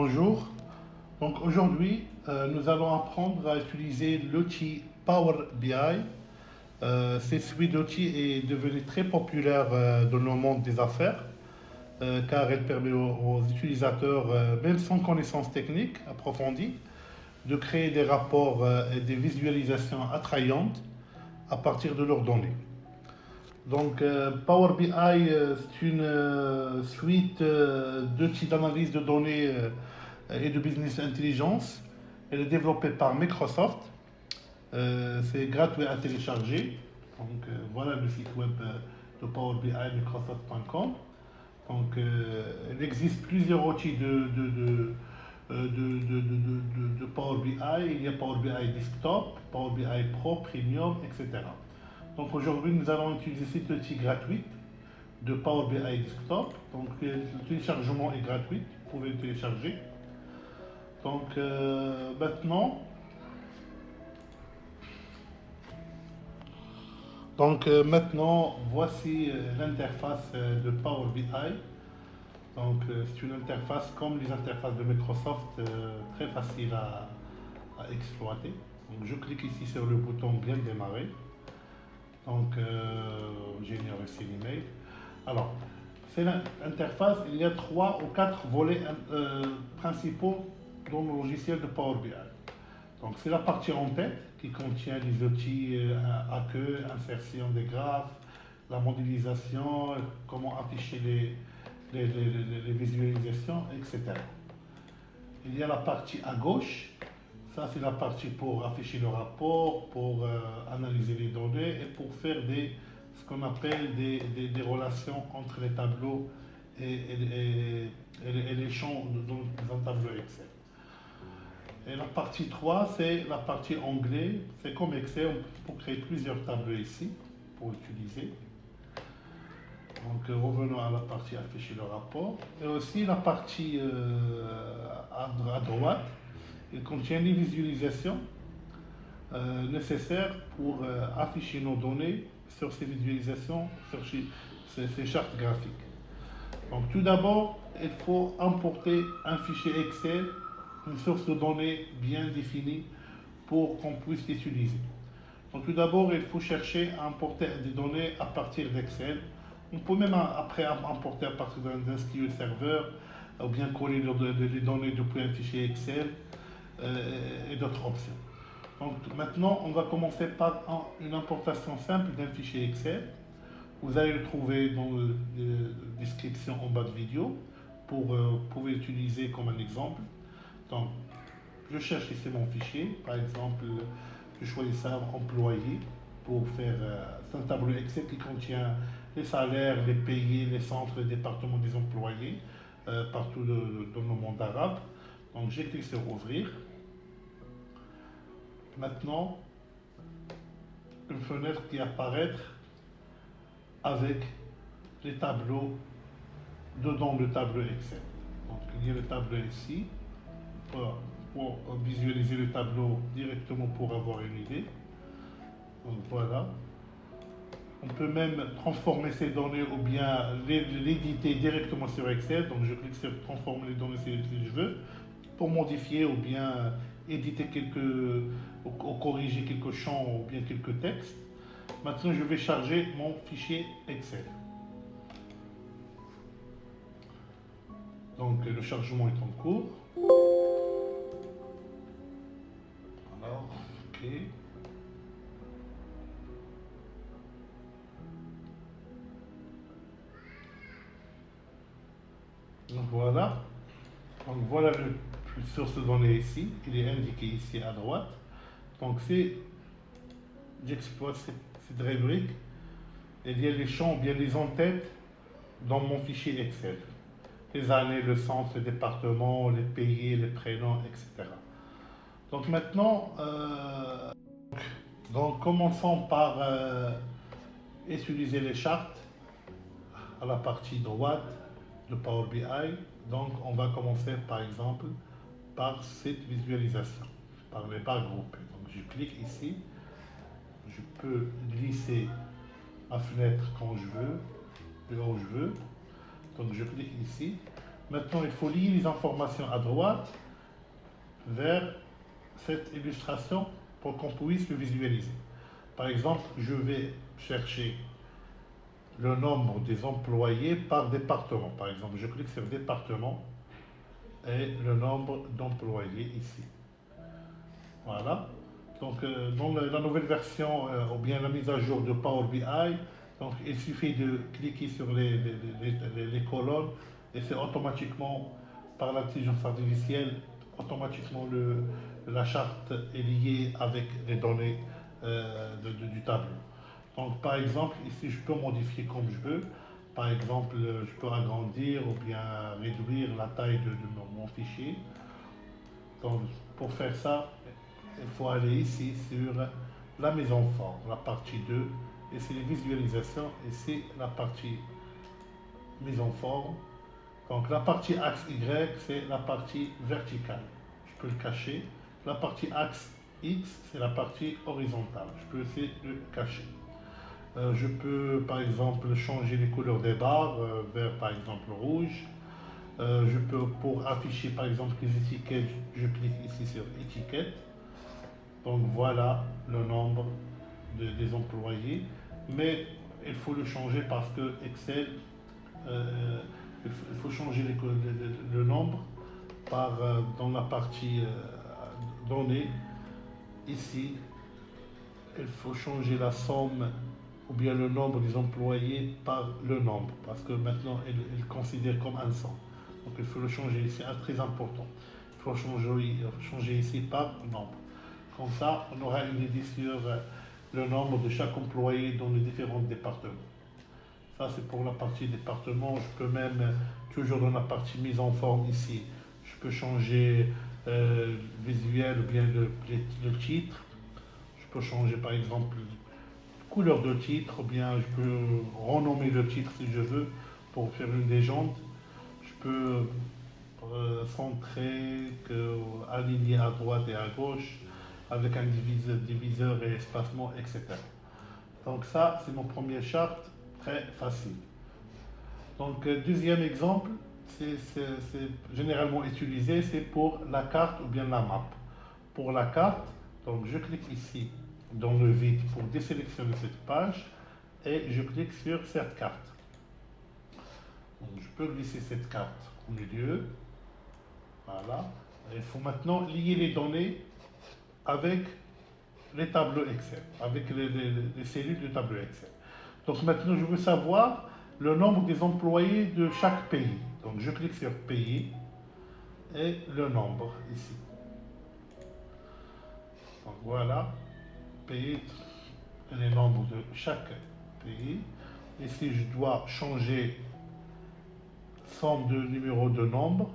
Bonjour. Donc aujourd'hui, nous allons apprendre à utiliser l'outil Power BI. Cette suite d'outils est devenue très populaire dans le monde des affaires car elle permet aux utilisateurs, même sans connaissances techniques approfondies, de créer des rapports et des visualisations attrayantes à partir de leurs données. Donc, Power BI, c'est une suite d'outils d'analyse de données et de business intelligence. Elle est développée par Microsoft. C'est gratuit à télécharger. Donc, voilà le site web de Power BI, microsoft.com. Donc, il existe plusieurs outils de Power BI. Il y a Power BI Desktop, Power BI Pro, Premium, etc. Donc aujourd'hui, nous allons utiliser cet outil gratuit de Power BI Desktop. Donc le téléchargement est gratuit, vous pouvez le télécharger. Donc maintenant, voici l'interface de Power BI. Donc c'est une interface comme les interfaces de Microsoft, très facile à exploiter. Donc je clique ici sur le bouton bien démarrer. Donc, générer reçu l'email. Alors, c'est l'interface. Il y a 3 ou 4 volets principaux dans le logiciel de Power BI. Donc, c'est la partie en tête qui contient les outils à queue, insertion des graphes, la modélisation, comment afficher les visualisations, etc. Il y a la partie à gauche. Ça, c'est la partie pour afficher le rapport, pour analyser les données et pour faire ce qu'on appelle des relations entre les tableaux et les champs dans un tableau Excel. Et la partie 3, c'est la partie onglet. C'est comme Excel, on peut créer plusieurs tableaux ici pour utiliser. Donc revenons à la partie afficher le rapport. Et aussi la partie à droite. Il contient les visualisations nécessaires pour afficher nos données sur ces visualisations, sur ces chartes graphiques. Donc tout d'abord, il faut importer un fichier Excel, une source de données bien définie pour qu'on puisse l'utiliser. Donc tout d'abord, il faut chercher à importer des données à partir d'Excel. On peut même après importer à partir d'un SQL Server ou bien coller les données depuis un fichier Excel. Et d'autres options. Donc maintenant, on va commencer par une importation simple d'un fichier Excel. Vous allez le trouver dans la description en bas de vidéo pour vous pouvez l'utiliser comme un exemple. Donc, je cherche ici mon fichier. Par exemple, je choisis ça employé pour faire c'est un tableau Excel qui contient les salaires, les payés, les centres, les départements des employés partout dans le monde arabe. Donc, j'ai cliqué sur ouvrir. Maintenant, une fenêtre qui apparaît avec les tableaux dedans le tableau Excel. Donc, il y a le tableau ici pour visualiser le tableau directement pour avoir une idée. Donc, voilà. On peut même transformer ces données ou bien l'éditer directement sur Excel. Donc, je clique sur transformer les données si je veux pour modifier ou bien éditer ou corriger quelques champs ou bien quelques textes. Maintenant, je vais charger mon fichier Excel. Donc, le chargement est en cours. Alors, ok. Donc, voilà. Donc, voilà le source de données ici. Il est indiqué ici à droite. Donc, j'exploite cette rubrique. Il y a les champs ou bien les en-têtes dans mon fichier Excel. Les années, le centre, le département, les payés, les prénoms, etc. Donc maintenant, commençons par utiliser les chartes à la partie droite de Power BI. Donc on va commencer par exemple par cette visualisation, par les barres groupées. Donc je clique ici, je peux glisser ma fenêtre quand je veux, là où je veux. Donc je clique ici. Maintenant, il faut lier les informations à droite vers cette illustration pour qu'on puisse le visualiser. Par exemple, je vais chercher le nombre des employés par département. Par exemple, je clique sur département et le nombre d'employés ici. Voilà. Donc, dans la nouvelle version ou bien la mise à jour de Power BI, donc, il suffit de cliquer sur les colonnes et c'est automatiquement, par l'intelligence artificielle, automatiquement la charte est liée avec les données du tableau. Donc, par exemple, ici, je peux modifier comme je veux. Par exemple, je peux agrandir ou bien réduire la taille de mon fichier. Donc, pour faire ça, il faut aller ici sur la mise en forme, la partie 2, et c'est les visualisations, et c'est la partie mise en forme. Donc, la partie axe Y, c'est la partie verticale. Je peux le cacher. La partie axe X, c'est la partie horizontale. Je peux aussi le cacher. Je peux par exemple changer les couleurs des barres vers par exemple rouge. Je peux, pour afficher par exemple les étiquettes, je clique ici sur étiquette. Donc voilà le nombre des employés. Mais il faut le changer parce que Excel, il faut changer le nombre dans la partie données. Ici, il faut changer la somme ou bien le nombre des employés par le nombre, parce que maintenant, il considère comme un 100. Donc, il faut le changer, c'est très important. Il faut changer ici par nombre. Comme ça, on aura une idée sur le nombre de chaque employé dans les différents départements. Ça, c'est pour la partie département. Je peux même, toujours dans la partie mise en forme ici, je peux changer visuel ou bien le titre. Je peux changer par exemple couleur de titre, ou bien je peux renommer le titre si je veux pour faire une légende. Je peux centrer, aligner à droite et à gauche avec un diviseur et espacement, etc. Donc ça, c'est mon premier charte, très facile. Donc deuxième exemple, c'est généralement utilisé, c'est pour la carte ou bien la map. Pour la carte, donc je clique ici dans le vide pour désélectionner cette page et je clique sur cette carte. Donc, je peux glisser cette carte au milieu. Voilà. Il faut maintenant lier les données avec les tableaux Excel, avec les cellules du tableau Excel. Donc maintenant, je veux savoir le nombre des employés de chaque pays. Donc je clique sur pays et le nombre ici. Donc voilà, pays et les nombres de chaque pays. Ici, je dois changer somme de numéros de nombres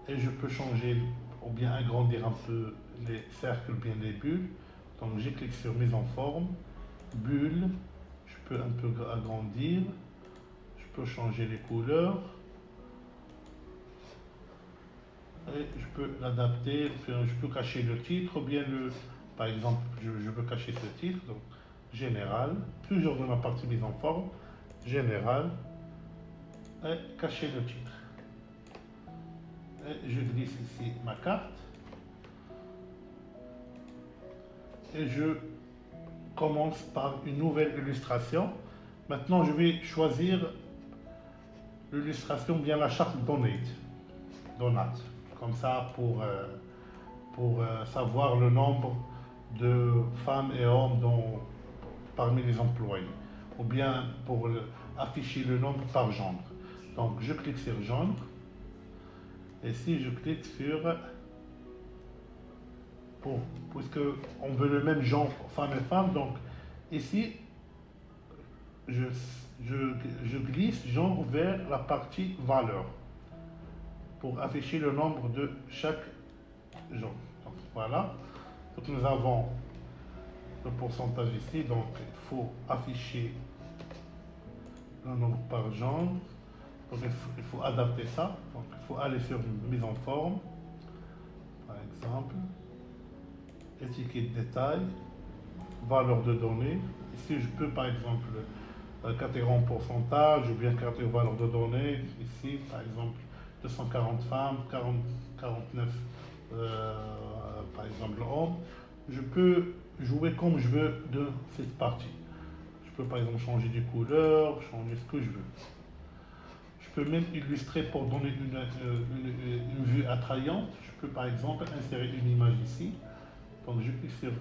et je peux changer ou bien agrandir un peu les cercles ou bien les bulles. Donc je clique sur mise en forme, bulle, je peux un peu agrandir, je peux changer les couleurs et je peux l'adapter, je peux cacher le titre ou bien par exemple je veux cacher ce titre, donc général, toujours dans la partie mise en forme, général et cacher le titre. Et je glisse ici ma carte et je commence par une nouvelle illustration. Maintenant, je vais choisir l'illustration bien la charte Donate. Comme ça, pour savoir le nombre de femmes et hommes parmi les employés. Ou bien pour afficher le nombre par genre. Donc, je clique sur genre. Et si je clique sur puisque on veut le même genre femme et femme, donc ici je glisse genre vers la partie valeur pour afficher le nombre de chaque genre. Donc voilà. Donc nous avons le pourcentage ici, donc il faut afficher le nombre par genre. Donc il faut adapter ça. Donc il faut aller sur mise en forme, par exemple, étiquette détail, valeur de données. Ici je peux par exemple catégorie en pourcentage ou bien catégorie valeur de données. Ici, par exemple, 240 femmes, 49 par exemple hommes. Je peux jouer comme je veux de cette partie. Je peux par exemple changer de couleur, changer ce que je veux. Je peux même illustrer pour donner une vue attrayante. Je peux par exemple insérer une image ici. Donc je clique sur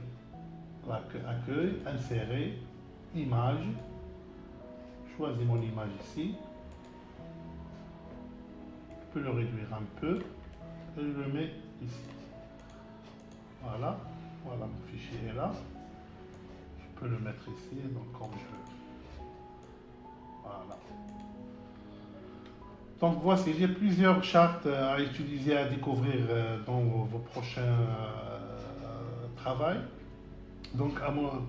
l'accueil, insérer, image. Je choisis mon image ici. Je peux le réduire un peu et je le mets ici. Voilà, voilà mon fichier est là. Je peux le mettre ici, donc comme je veux. Voilà. Donc voici, j'ai plusieurs chartes à utiliser, à découvrir dans vos prochains travaux. Donc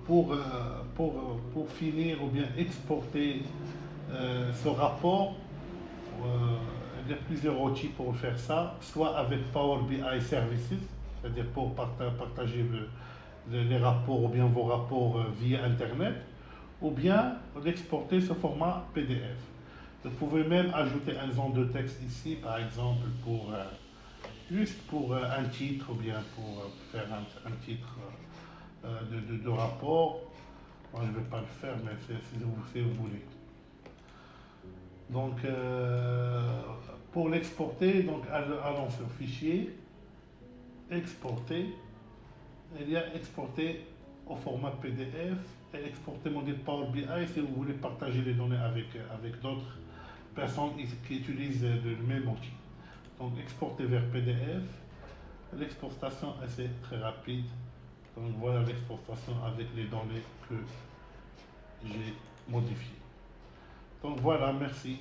pour finir ou bien exporter ce rapport, il y a plusieurs outils pour faire ça, soit avec Power BI Services, c'est-à-dire pour partager les rapports ou bien vos rapports via Internet, ou bien l'exporter sous format PDF. Vous pouvez même ajouter un zone de texte ici, par exemple, juste pour un titre ou bien pour faire un titre de rapport. Moi, je ne vais pas le faire, mais si vous voulez. Donc, pour l'exporter, donc allons sur Fichier, Exporter. Il y a Exporter au format PDF et Exporter modèle Power BI si vous voulez partager les données avec d'autres personnes qui utilisent le même outil. Donc, exporter vers PDF. L'exportation, c'est très rapide. Donc, voilà l'exportation avec les données que j'ai modifiées. Donc, voilà, merci.